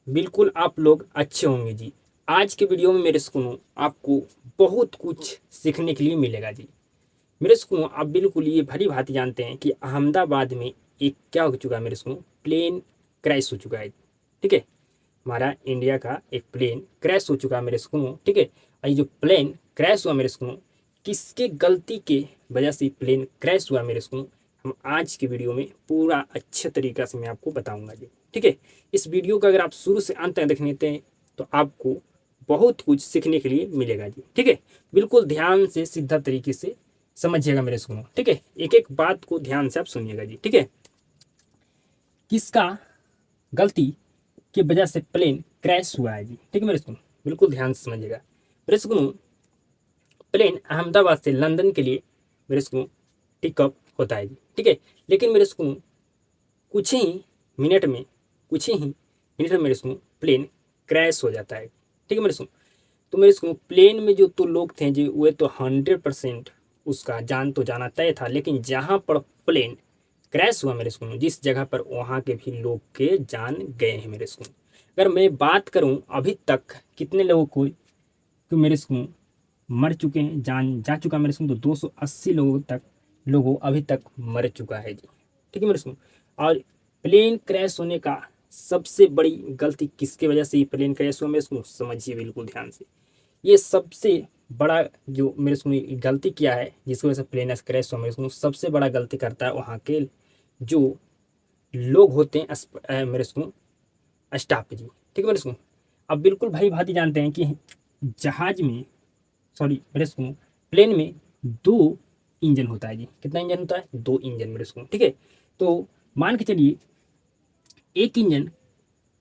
बिल्कुल आप लोग अच्छे होंगे जी। आज के वीडियो में मेरे सुनो आपको बहुत कुछ सीखने के लिए मिलेगा जी। मेरे सुनो आप बिल्कुल ये भली भांति जानते हैं कि अहमदाबाद में एक क्या हो चुका है मेरे सुनो, प्लेन क्रैश हो चुका है। ठीक है, हमारा इंडिया का एक प्लेन क्रैश हो चुका है मेरे सुनो। ठीक है, और ये जो प्लेन क्रैश हुआ मेरे सुनो, किसके गलती के वजह से प्लेन क्रैश हुआ मेरे सुनो, हम आज की वीडियो में पूरा अच्छे तरीक़ा से मैं आपको बताऊंगा जी। ठीक है, इस वीडियो को अगर आप शुरू से अंत तक देखने थे तो आपको बहुत कुछ सीखने के लिए मिलेगा जी। ठीक है, बिल्कुल ध्यान से सीधा तरीके से समझिएगा मेरे सुनो। ठीक है, एक एक बात को ध्यान से आप सुनिएगा जी। ठीक है, किसका गलती की वजह से प्लेन क्रैश हुआ है जी। ठीक है मेरे सुनो, बिल्कुल ध्यान से समझिएगा मेरे सुनो। प्लेन अहमदाबाद से लंदन के लिए मेरे सुनो टिकअप होता है जी। ठीक है, लेकिन मेरे सुनो कुछ ही मिनट में मेरे सुनो प्लेन क्रैश हो जाता है। ठीक है मेरे सुनो, तो मेरे सुनो प्लेन में जो तो लोग थे जी वे तो 100% उसका जान तो जाना तय था, लेकिन जहाँ पर प्लेन क्रैश हुआ मेरे सुनो जिस जगह पर, वहाँ के भी लोग के जान गए हैं मेरे सुनो। अगर मैं बात करूँ अभी तक कितने लोगों को तो मेरे सुनो मर चुके हैं, जान जा चुका मेरे सुनो, तो 280 लोगों अभी तक मर चुका है जी। ठीक है मेरे सुनो, और प्लेन क्रैश होने का सबसे बड़ी गलती किसके वजह से ये प्लेन क्रैश हुआ मेरे सुनो, समझिए बिल्कुल ध्यान से। ये सबसे बड़ा जो मेरे सुनो गलती किया है जिसकी वजह से प्लेन क्रैश हुआ मेरे सुनो, सबसे बड़ा गलती करता है वहाँ के जो लोग होते हैं मेरे सुनो स्टाफ जी। ठीक है मेरे सुनो, अब बिल्कुल भाई भांति जानते हैं कि जहाज में, सॉरी मेरे सुनो, प्लेन में दो इंजन होता है जी। कितना इंजन होता है? दो इंजन मेरे सुनो। ठीक है, तो मान के चलिए एक इंजन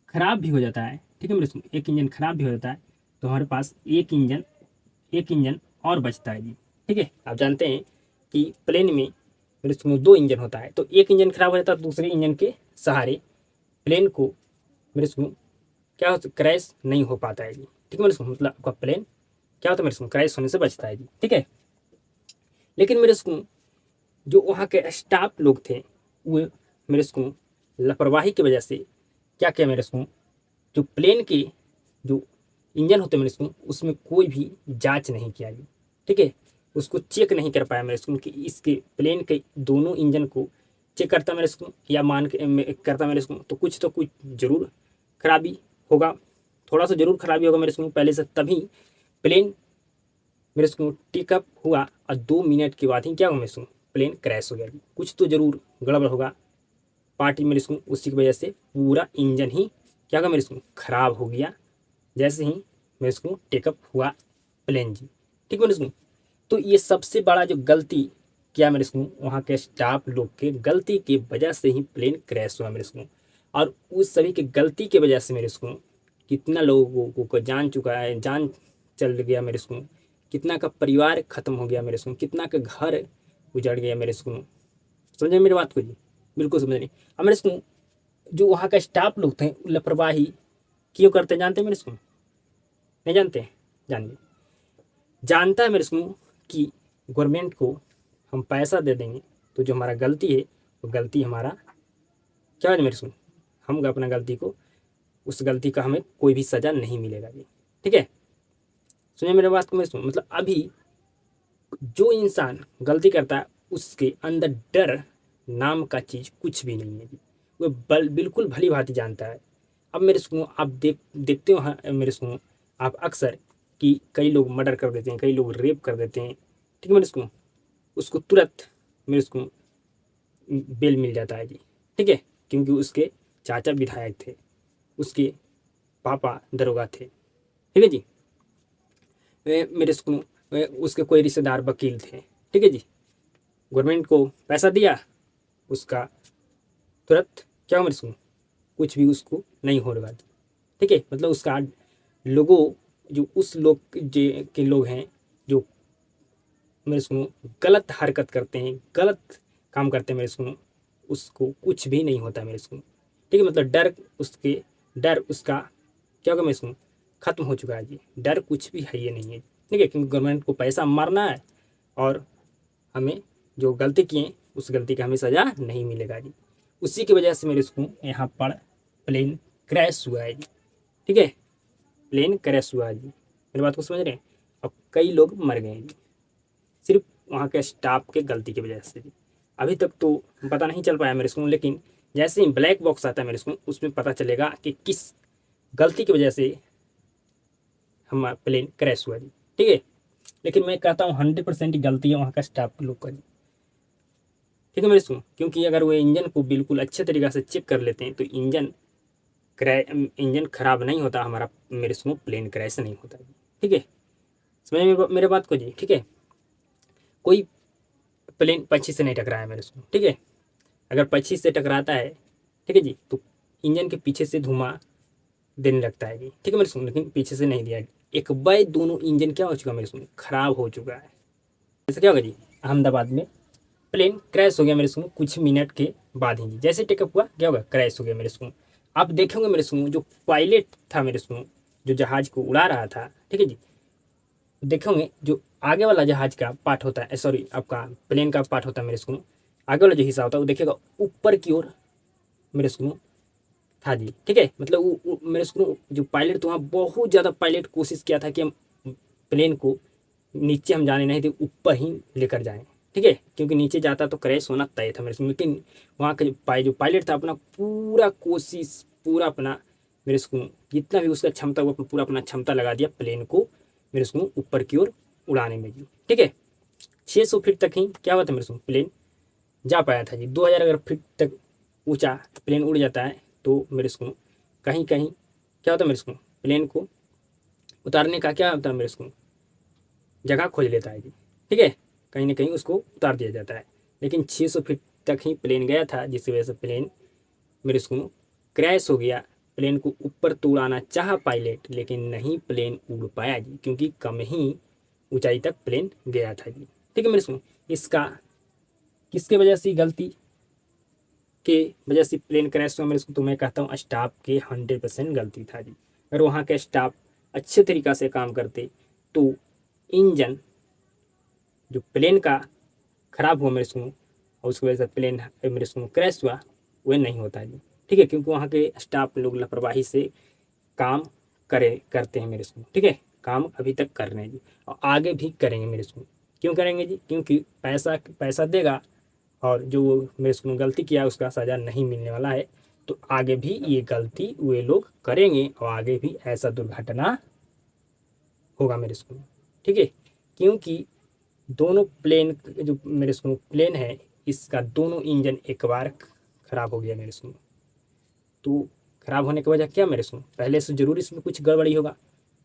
खराब भी हो जाता है। ठीक है मेरे सुनो, एक इंजन खराब भी हो जाता है तो हमारे पास एक इंजन और बचता है जी। ठीक है, आप जानते हैं कि प्लेन में मेरे सुनो दो इंजन होता है, तो एक इंजन खराब हो जाता है तो दूसरे इंजन के सहारे प्लेन को मेरे सुनो क्या होता, क्रैश नहीं हो पाता है जी। ठीक है मेरे सुनो, मतलब आपका प्लेन क्या होता है मेरे सुनो, क्रैश होने से बचता है जी। ठीक है, लेकिन मेरे सुनो जो वहाँ के स्टाफ लोग थे वो मेरे सुनो लापरवाही की वजह से क्या किया मेरे सुनो, जो प्लेन के जो इंजन होते मेरे सुनो उसमें कोई भी जांच नहीं किया जी। ठीक है, उसको चेक नहीं कर पाया मेरे सुनो कि इसके प्लेन के दोनों इंजन को चेक करता मेरे सुनो, या मान के करता मेरे सुनो तो कुछ जरूर खराबी होगा, थोड़ा सा जरूर खराबी होगा मेरे सुनो पहले से, तभी प्लेन मेरे सुनो टिकअप हुआ और 2 मिनट के बाद ही क्या हुआ मेरे सुनो, प्लेन क्रैश हो गया। कुछ तो जरूर गड़बड़ होगा पार्टी मेरे सुनो, उसी की वजह से पूरा इंजन ही क्या होगा मेरे सुनो खराब हो गया जैसे ही मेरे सुनो टेकअप हुआ प्लेन जी। ठीक है मेरे सुनो, तो ये सबसे बड़ा जो गलती क्या मेरे सुनो, वहाँ के स्टाफ लोग के गलती की वजह से ही प्लेन क्रैश हुआ मेरे सुनो, और उस सभी के गलती की वजह से मेरे सुनो कितना लोगों को जान चुका है, जान चल गया मेरे सुनो, कितना का परिवार खत्म हो गया मेरे सुनो, कितना का घर उजड़ गया मेरे सुनो। समझे मेरी बात को जी, बिल्कुल समझ नहीं। अब मेरे सुनो जो वहाँ का स्टाफ लोग थे लापरवाही क्यों करते जानते हैं मेरे सुनो, नहीं जानते? जानिए, जानता है मेरे सुनो कि गवर्नमेंट को हम पैसा दे देंगे तो जो हमारा गलती है वो गलती हमारा क्या है मेरे सुनो, हम अपना गलती को, उस गलती का हमें कोई भी सज़ा नहीं मिलेगा जी। ठीक है, सुनिए मेरे बात को मेरे सुनो, मतलब अभी जो इंसान गलती करता है उसके अंदर डर नाम का चीज़ कुछ भी नहीं है जी, वो बिल्कुल भली भांति जानता है। अब मेरे सुनो आप देखते हो हाँ, मेरे सुनो आप अक्सर कि कई लोग मर्डर कर देते हैं, कई लोग रेप कर देते हैं। ठीक है मेरे सुनो, उसको तुरंत मेरे सुनो बेल मिल जाता है जी। ठीक है, क्योंकि उसके चाचा विधायक थे, उसके पापा दरोगा थे। ठीक है जी, मेरे सुनो उसके कोई रिश्तेदार वकील थे। ठीक है जी, गवर्नमेंट को पैसा दिया, उसका तुरंत क्या हो मेरे सुनो कुछ भी उसको नहीं हो रहा। ठीक है, मतलब उसका लोगों जो उस लोग के लोग हैं जो मेरे सुनो गलत हरकत करते हैं, गलत काम करते हैं मेरे सुनो, उसको कुछ भी नहीं होता मेरे सुनो। ठीक है, मतलब डर उसका क्या होगा मेरे सुनो खत्म हो चुका है जी, डर कुछ भी है ये नहीं है। ठीक है, क्योंकि गवर्नमेंट को पैसा मारना है और हमें जो गलती किए उस गलती का हमें सज़ा नहीं मिलेगा जी। उसी की वजह से मेरे सुनो यहाँ पर प्लेन क्रैश हुआ है जी। ठीक है, प्लेन क्रैश हुआ जी, मेरी बात को समझ रहे हैं। अब कई लोग मर गए जी, सिर्फ वहाँ के स्टाफ के गलती की वजह से जी। अभी तक तो पता नहीं चल पाया मेरे को, लेकिन जैसे ही ब्लैक बॉक्स आता है मेरे को, उसमें पता चलेगा कि किस गलती की वजह से हमारा प्लेन क्रैश हुआ जी। ठीक है, लेकिन मैं कहता हूँ 100% गलती है वहाँ का स्टाफ लोग का जी। ठीक है मेरे सुनो, क्योंकि अगर वो इंजन को बिल्कुल अच्छे तरीके से चेक कर लेते हैं तो इंजन खराब नहीं होता हमारा, मेरे सुनो प्लेन क्रैश नहीं होता जी। ठीक है, समझ में मेरे बात को जी। ठीक है, कोई प्लेन पक्षी से नहीं टकराया मेरे सुनो। ठीक है, अगर पक्षी से टकराता है, ठीक है जी, तो इंजन के पीछे से धुआं देने लगता है जी। ठीक है मेरे सुनो, लेकिन पीछे से नहीं दिया। एक बार दोनों इंजन क्या हो चुका मेरे सुनो, खराब हो चुका है। जैसे क्या होगा जी, अहमदाबाद में प्लेन क्रैश हो गया मेरे सुनो, कुछ मिनट के बाद ही जी, जैसे टेकअप हुआ क्या होगा, क्रैश हो गया मेरे सुनो। आप देखेंगे मेरे सुनो, जो पायलट था मेरे सुनो, जो जहाज को उड़ा रहा था, ठीक है जी, देखेंगे जो आगे वाला जहाज का पार्ट होता है, सॉरी आपका प्लेन का पार्ट होता है मेरे सुनो, आगे वाला जो हिस्सा होता है वो देखिएगा ऊपर की ओर मेरे सुनो था जी। ठीक है, मतलब मेरे सुनो जो पायलट था वहाँ बहुत ज़्यादा पायलट कोशिश किया था कि हम प्लेन को नीचे हम जाने नहीं थे, ऊपर ही लेकर जाएं। ठीक है, क्योंकि नीचे जाता तो क्रैश होना तय था मेरे से, लेकिन वहाँ का जो पायलट था अपना पूरा कोशिश, पूरा अपना मेरे को जितना भी उसका क्षमता, वो पूरा अपना क्षमता लगा दिया प्लेन को मेरे को ऊपर की ओर उड़ाने में जी। ठीक है, 600 फीट तक ही क्या हुआ था मेरे को प्लेन जा पाया था जी। 2000 अगर फीट तक ऊंचा प्लेन उड़ जाता है तो मेरे को कहीं कहीं क्या होता है मेरे को, प्लेन को उतारने का क्या होता है मेरे को, जगह खोज लेता है जी। ठीक है, कहीं ना कहीं उसको उतार दिया जाता है, लेकिन 600 फीट तक ही प्लेन गया था, जिसकी वजह से प्लेन मेरे को क्रैश हो गया। प्लेन को ऊपर तो उड़ाना चाहा पायलट, लेकिन नहीं प्लेन उड़ पाया जी, क्योंकि कम ही ऊंचाई तक प्लेन गया था जी। ठीक है मेरे को, इसका किसके वजह से गलती के वजह से प्लेन क्रैश हुआ मेरे को, तो मैं कहता हूँ स्टाफ के 100% गलती था जी। अगर वहाँ के स्टाफ अच्छे तरीक़ा से काम करते तो इंजन जो प्लेन का खराब हुआ मेरे को और उसकी वजह से प्लेन मेरे को क्रैश हुआ, वह नहीं होता जी। ठीक है, क्योंकि वहाँ के स्टाफ लोग लापरवाही से काम करते हैं मेरे को। ठीक है, काम अभी तक कर रहे हैं जी, और आगे भी करेंगे मेरे को। क्यों करेंगे जी, क्योंकि पैसा पैसा देगा, और जो मेरे को गलती किया उसका सज़ा नहीं मिलने वाला है, तो आगे भी ये गलती वे लोग करेंगे और आगे भी ऐसा दुर्घटना होगा मेरे को। ठीक है, क्योंकि दोनों प्लेन जो मेरे को प्लेन है, इसका दोनों इंजन एक बार खराब हो गया मेरे को। तो खराब होने की वजह क्या मेरे को, पहले से जरूर इसमें कुछ गड़बड़ी होगा,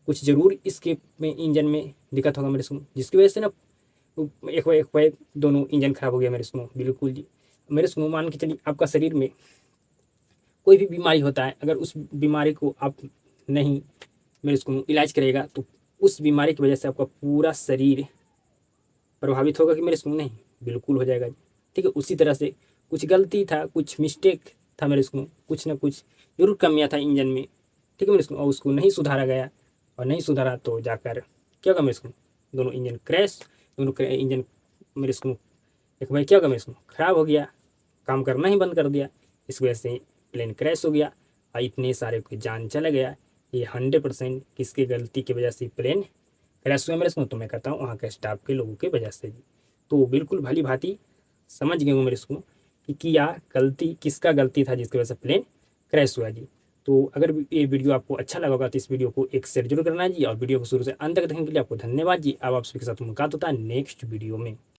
कुछ जरूर इसके में इंजन में दिक्कत होगा मेरे को, जिसकी वजह से ना एक बार दोनों इंजन खराब हो गया मेरे को। बिल्कुल जी, मेरे को मान के चलिए आपका शरीर में कोई भी बीमारी होता है, अगर उस बीमारी को आप नहीं मेरे को इलाज करेगा तो उस बीमारी की वजह से आपका पूरा शरीर प्रभावित होगा कि मेरे को, नहीं बिल्कुल हो जाएगा। ठीक है, उसी तरह से कुछ गलती था, कुछ मिस्टेक था मेरे को, कुछ ना कुछ जरूर कमियां था इंजन में। ठीक है मेरे को, और उसको नहीं सुधारा गया, और नहीं सुधारा तो जाकर क्या होगा मेरे को, दोनों इंजन क्रैश, दोनों इंजन मेरे को एक बार क्या होगा मेरे को खराब हो गया, काम करना ही बंद कर दिया, इस वजह से प्लेन क्रैश हो गया और इतने सारे को जान चला गया। ये 100% किसकी गलती की वजह से प्लेन क्रैश हुआ मेरे को, तो मैं कहता हूँ वहाँ के स्टाफ के लोगों की वजह से जी। तो बिल्कुल भली भांति समझ गए हो मेरे को कि क्या गलती, किसका गलती था जिसकी वजह से प्लेन क्रैश हुआ जी। तो अगर ये वीडियो आपको अच्छा लगा होगा तो इस वीडियो को एक शेयर जरूर करना जी, और वीडियो को शुरू से अंत तक देखने के लिए आपको धन्यवाद जी। अब आप सभी के साथ मुलाकात होता है नेक्स्ट वीडियो में।